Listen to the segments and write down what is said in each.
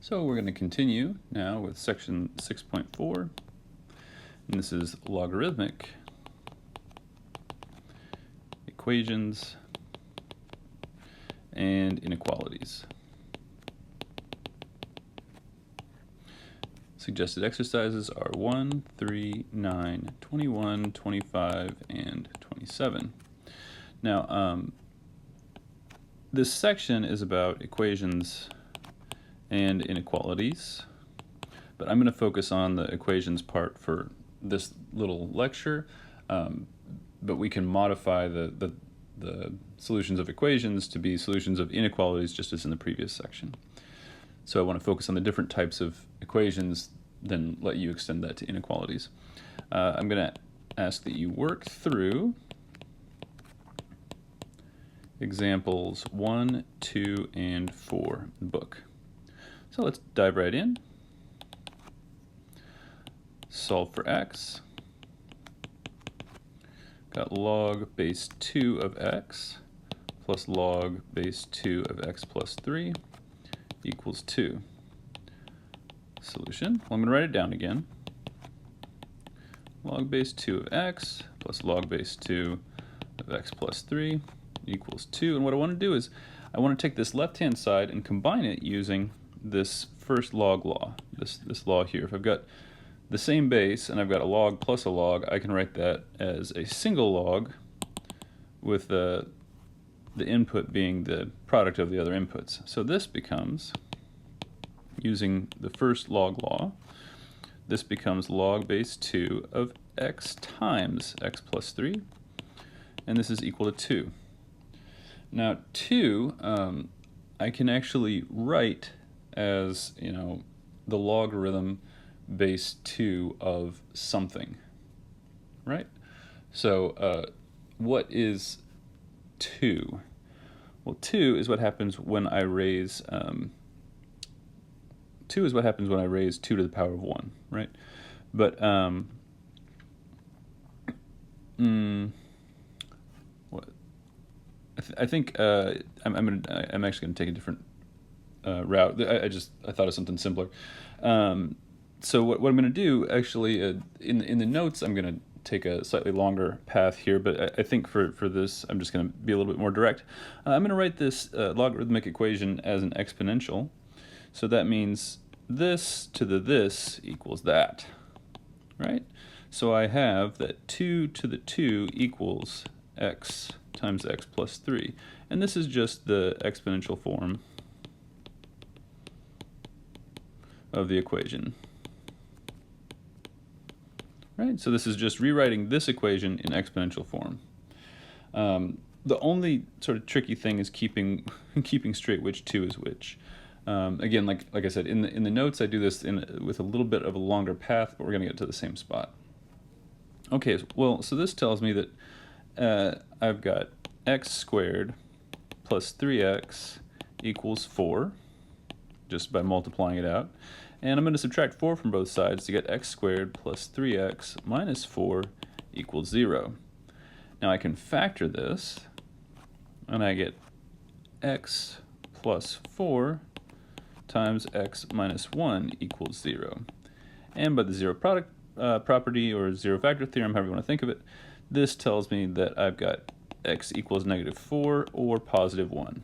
So we're going to continue now with section 6.4, and this is logarithmic equations and inequalities. Suggested exercises are 1, 3, 9, 21, 25, and 27. Now, this section is about equations and inequalities, but I'm going to focus on the equations part for this little lecture, but we can modify the solutions of equations to be solutions of inequalities just as in the previous section. So I want to focus on the different types of equations, then let you extend that to inequalities. I'm going to ask that you work through examples 1, 2, and 4 in the book. So let's dive right in. Solve for x. Got log base 2 of x plus log base 2 of x plus 3 equals 2. Solution. Well, I'm going to write it down again. Log base 2 of x plus log base 2 of x plus 3 equals 2. And what I want to do is I want to take this left-hand side and combine it using this first log law, this law here. If I've got the same base and I've got a log plus a log, I can write that as a single log with the input being the product of the other inputs. So this becomes, using the first log law, this becomes log base 2 of x times x plus 3, and this is equal to 2. Now 2, I can actually write as, the logarithm base 2 of something, right? So what is 2? Well, 2 is what happens when I raise 2 is what happens when I raise 2 to the power of 1, right? But what I think I'm actually going to take a different route. I thought of something simpler. So what I'm going to do actually in the notes, I'm going to take a slightly longer path here, but I think for this I'm just going to be a little bit more direct. I'm going to write this logarithmic equation as an exponential. So that means this to the this equals that, right? So I have that 2 to the 2 equals x times x plus 3. And this is just the exponential form of the equation. Right? So this is just rewriting this equation in exponential form. The only sort of tricky thing is keeping straight which 2 is which. Again, like I said, in the notes I do this with a little bit of a longer path, but we're going to get to the same spot. Okay, well, so this tells me that I've got x squared plus 3x equals 4, just by multiplying it out. And I'm going to subtract 4 from both sides to get x squared plus 3x minus 4 equals 0. Now I can factor this, and I get x plus 4 times x minus 1 equals 0. And by the zero product property, or zero factor theorem, however you want to think of it, this tells me that I've got x equals negative 4 or positive 1.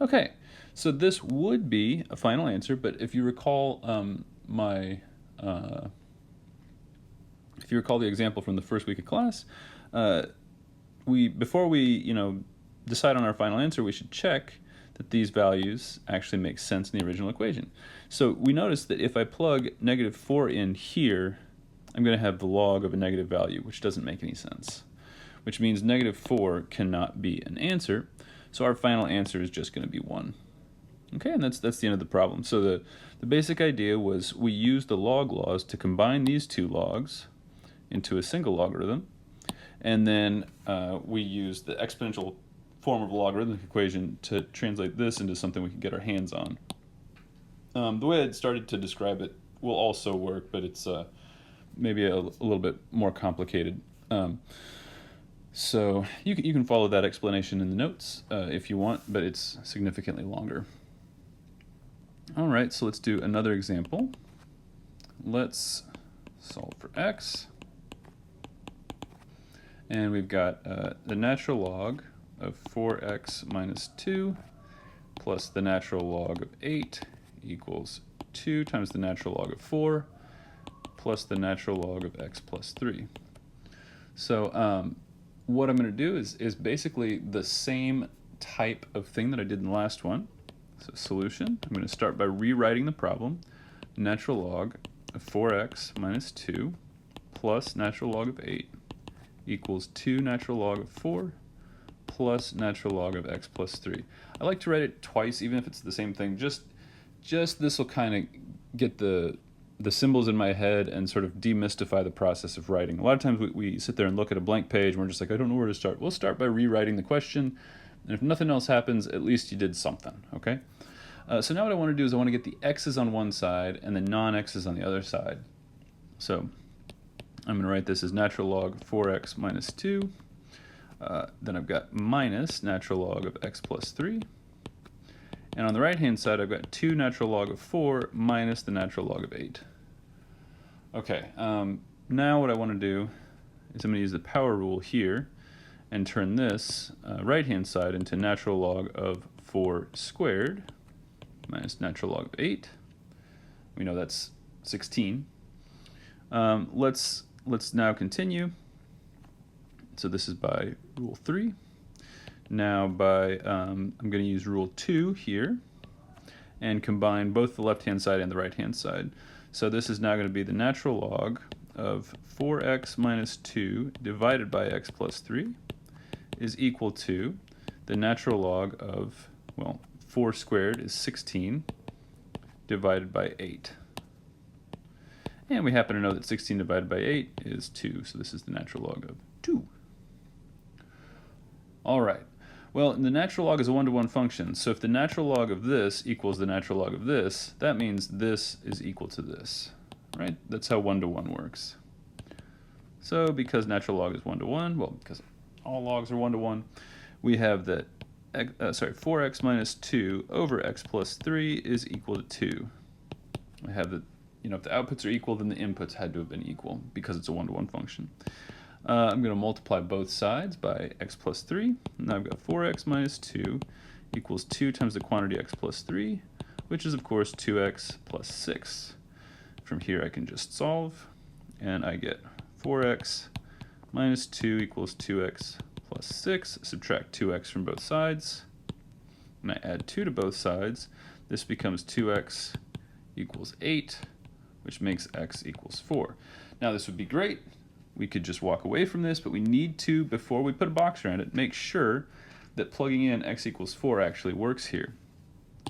Okay. So this would be a final answer, but if you recall if you recall the example from the first week of class, before we decide on our final answer, we should check that these values actually make sense in the original equation. So we notice that if I plug negative 4 in here, I'm going to have the log of a negative value, which doesn't make any sense, which means negative 4 cannot be an answer. So our final answer is just going to be 1. Okay, and that's the end of the problem. So the basic idea was we used the log laws to combine these two logs into a single logarithm, and then we used the exponential form of a logarithmic equation to translate this into something we could get our hands on. The way I'd started to describe it will also work, but it's maybe a little bit more complicated. So you can follow that explanation in the notes if you want, but it's significantly longer. All right, so let's do another example. Let's solve for x. And we've got the natural log of 4x minus 2 plus the natural log of 8 equals 2 times the natural log of 4 plus the natural log of x plus 3. So what I'm going to do is basically the same type of thing that I did in the last one. So solution, I'm going to start by rewriting the problem. Natural log of 4x minus 2 plus natural log of 8 equals 2 natural log of 4 plus natural log of x plus 3. I like to write it twice, even if it's the same thing. Just this will kind of get the symbols in my head and sort of demystify the process of writing. A lot of times we sit there and look at a blank page and we're just like, I don't know where to start. We'll start by rewriting the question, and if nothing else happens, at least you did something, okay? So now what I want to do is I want to get the x's on one side and the non-x's on the other side. So I'm going to write this as natural log 4x minus 2. Then I've got minus natural log of x plus 3. And on the right-hand side, I've got 2 natural log of 4 minus the natural log of 8. Okay, now what I want to do is I'm going to use the power rule here and turn this right-hand side into natural log of 4 squared minus natural log of 8. We know that's 16. Let's now continue. So this is by rule 3. Now by I'm going to use rule 2 here and combine both the left-hand side and the right-hand side. So this is now going to be the natural log of 4x minus 2 divided by x plus 3 is equal to the natural log of, well, 4 squared is 16 divided by 8. And we happen to know that 16 divided by 8 is 2, so this is the natural log of 2. All right. Well, the natural log is a one-to-one function, so if the natural log of this equals the natural log of this, that means this is equal to this, right? That's how one-to-one works. So because natural log is one-to-one, well, because all logs are one-to-one, we have that 4x minus 2 over x plus 3 is equal to 2. I have that, if the outputs are equal, then the inputs had to have been equal because it's a one-to-one function. I'm going to multiply both sides by x plus 3. Now I've got 4x minus 2 equals 2 times the quantity x plus 3, which is, of course, 2x plus 6. From here I can just solve, and I get 4x minus 2 equals 2x plus 6. Subtract 2x from both sides, and I add 2 to both sides. This becomes 2x equals 8, which makes x equals 4. Now this would be great. We could just walk away from this, but we need to, before we put a box around it, make sure that plugging in x equals 4 actually works here.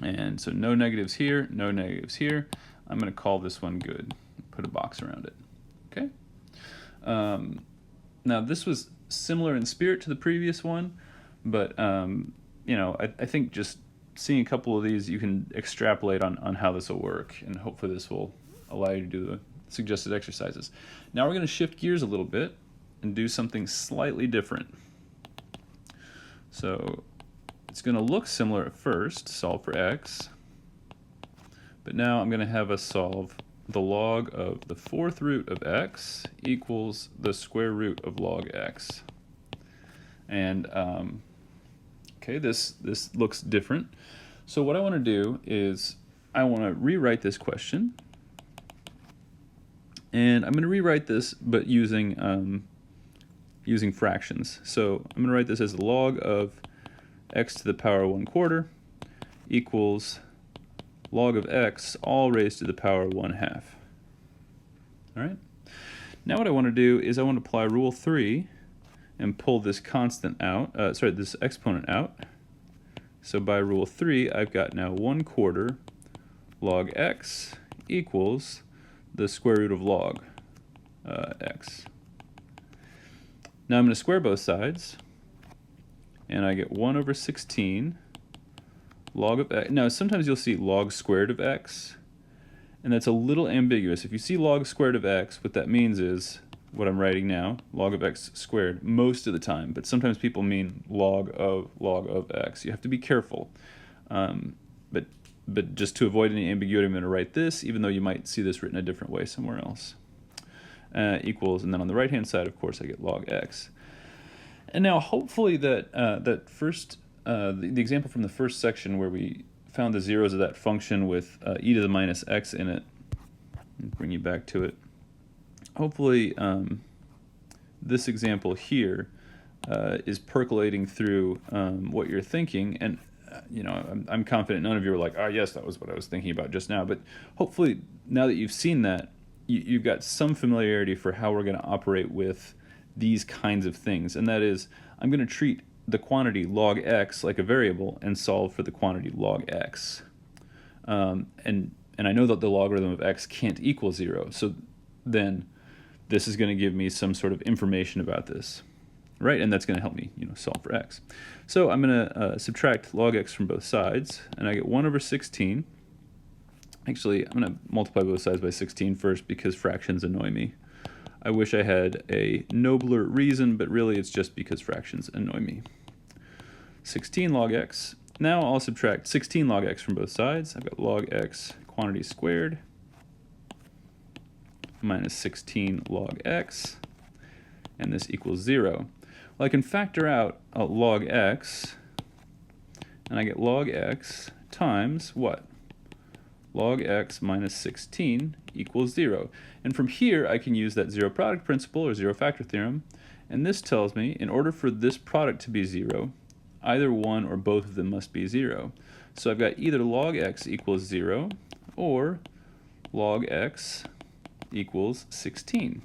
And so no negatives here, no negatives here. I'm going to call this one good. Put a box around it. Okay. Now this was similar in spirit to the previous one, but I think just seeing a couple of these, you can extrapolate on how this will work, and hopefully this will allow you to do the suggested exercises. Now we're going to shift gears a little bit and do something slightly different. So it's going to look similar at first, solve for x, but now I'm going to have us solve the log of the 4th root of x equals the square root of log x. And okay, this looks different. So what I want to do is I want to rewrite this question. And I'm going to rewrite this, but using fractions. So I'm going to write this as the log of x to the power 1/4 equals log of x all raised to the power 1/2. All right. Now what I want to do is I want to apply rule 3 and pull this constant out. This exponent out. So by rule 3, I've got now 1/4 log x equals the square root of log x. Now I'm going to square both sides, and I get 1 over 16 log of x. Now sometimes you'll see log squared of x, and that's a little ambiguous. If you see log squared of x, what that means is what I'm writing now, log of x squared, most of the time, but sometimes people mean log of x. You have to be careful. But but just to avoid any ambiguity, I'm going to write this, even though you might see this written a different way somewhere else. Equals, and then on the right-hand side, of course, I get log x. And now, hopefully, the example from the first section where we found the zeros of that function with e to the minus x in it, I'll bring you back to it. Hopefully, this example here is percolating through what you're thinking, and I'm confident none of you are like, yes, that was what I was thinking about just now. But hopefully, now that you've seen that, you've got some familiarity for how we're going to operate with these kinds of things. And that is, I'm going to treat the quantity log x like a variable and solve for the quantity log x. And I know that the logarithm of x can't equal 0. So then this is going to give me some sort of information about this, right? And that's going to help me solve for x. So I'm going to subtract log x from both sides, and I get 1 over 16. Actually, I'm going to multiply both sides by 16 first because fractions annoy me. I wish I had a nobler reason, but really it's just because fractions annoy me. 16 log x. Now I'll subtract 16 log x from both sides. I've got log x quantity squared minus 16 log x, and this equals 0. Well, I can factor out log x, and I get log x times what? Log x minus 16 equals 0. And from here, I can use that zero product principle or zero factor theorem. And this tells me, in order for this product to be 0, either one or both of them must be 0. So I've got either log x equals 0 or log x equals 16.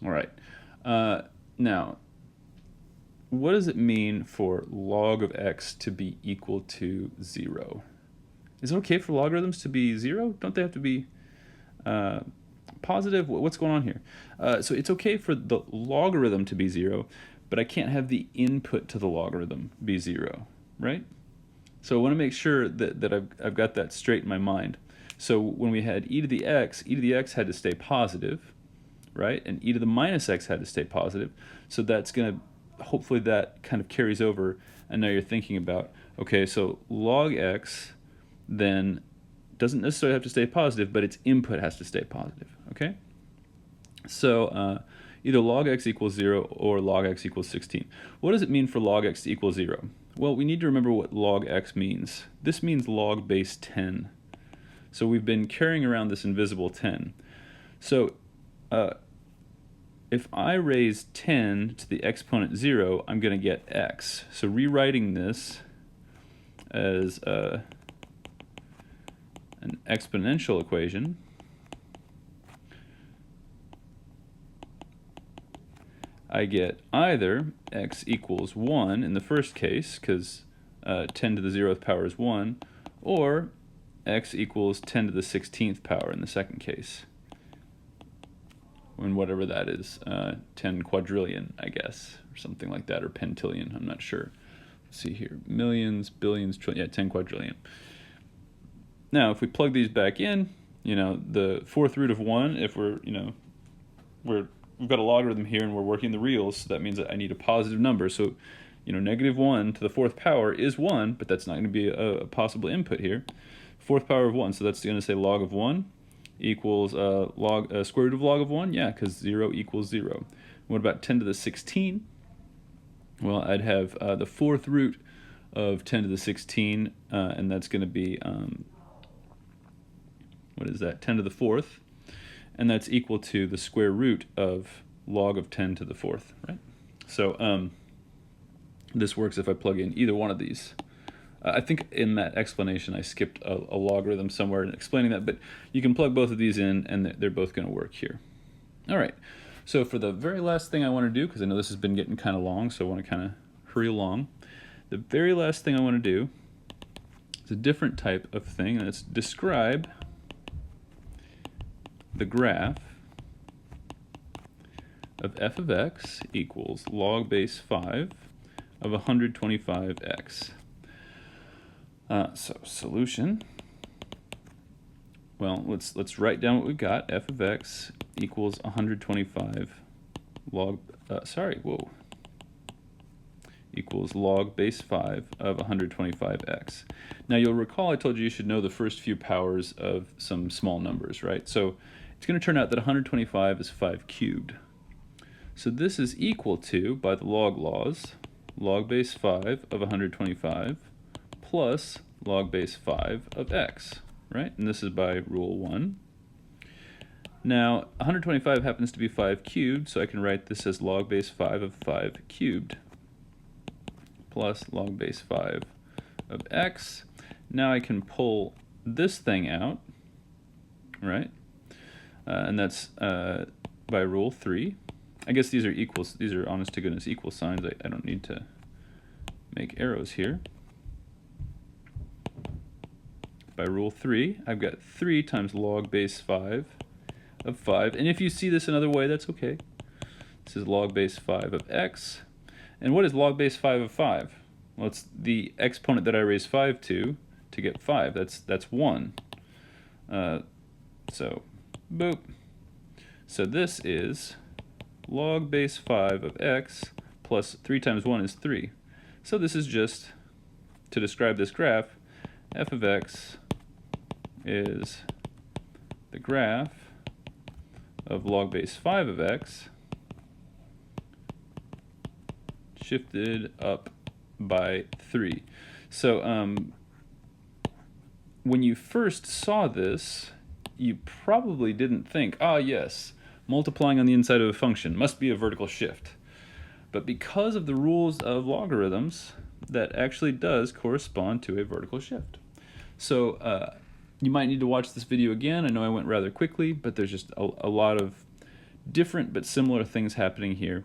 All right. Now, what does it mean for log of x to be equal to 0? Is it okay for logarithms to be 0? Don't they have to be positive? What's going on here? So it's okay for the logarithm to be 0, but I can't have the input to the logarithm be 0, right? So I want to make sure that I've got that straight in my mind. So when we had e to the x had to stay positive, right? And e to the minus x had to stay positive. So that's going to, hopefully that kind of carries over, and now you're thinking about, okay, so log x then doesn't necessarily have to stay positive, but its input has to stay positive, okay? So either log x equals 0 or log x equals 16. What does it mean for log x to equal 0? Well, we need to remember what log x means. This means log base 10. So we've been carrying around this invisible 10. So if I raise 10 to the exponent 0, I'm going to get x. So rewriting this as an exponential equation, I get either x equals 1 in the first case, because 10 to the 0th power is 1, or x equals 10 to the 16th power in the second case, when whatever that is, 10 quadrillion, I guess, or something like that, or pentillion, I'm not sure. Let's see here, millions, billions, trillion, yeah, 10 quadrillion. Now, if we plug these back in, the fourth root of 1, if we've got a logarithm here and we're working the reals, so that means that I need a positive number. So, negative 1 to the 4th power is 1, but that's not going to be a possible input here. 4th power of 1, so that's going to say log of 1 equals square root of log of 1? Yeah, because 0 equals 0. What about 10 to the 16? Well, I'd have the 4th root of 10 to the 16, and that's going to be, what is that, 10 to the 4th, and that's equal to the square root of log of 10 to the 4th, right? So this works if I plug in either one of these. I think in that explanation I skipped a logarithm somewhere in explaining that, but you can plug both of these in and they're both going to work here. All right, so for the very last thing I want to do, because I know this has been getting kind of long, so I want to kind of hurry along. The very last thing I want to do is a different type of thing, and it's describe the graph of f of x equals log base 5 of 125x. So solution, well, let's write down what we've got. F of x equals 125 log, equals log base 5 of 125x. Now you'll recall I told you should know the first few powers of some small numbers, right? So it's going to turn out that 125 is 5 cubed. So this is equal to, by the log laws, log base 5 of 125 plus log base 5 of x, right? And this is by rule 1. Now 125 happens to be 5 cubed, so I can write this as log base 5 of 5 cubed plus log base 5 of x. Now I can pull this thing out, right? And that's by rule 3. I guess these are equals. These are honest to goodness equal signs. I don't need to make arrows here. By rule 3, I've got 3 times log base 5 of 5. And if you see this another way, that's okay. This is log base 5 of x. And what is log base 5 of 5? Well, it's the exponent that I raise 5 to get 5. That's 1. So, boop. So this is log base 5 of x plus 3 times 1 is 3. So this is just, to describe this graph, f of x is the graph of log base 5 of x shifted up by 3. So when you first saw this, you probably didn't think, ah yes, multiplying on the inside of a function must be a vertical shift. But because of the rules of logarithms, that actually does correspond to a vertical shift. So you might need to watch this video again. I know I went rather quickly, but there's just a lot of different but similar things happening here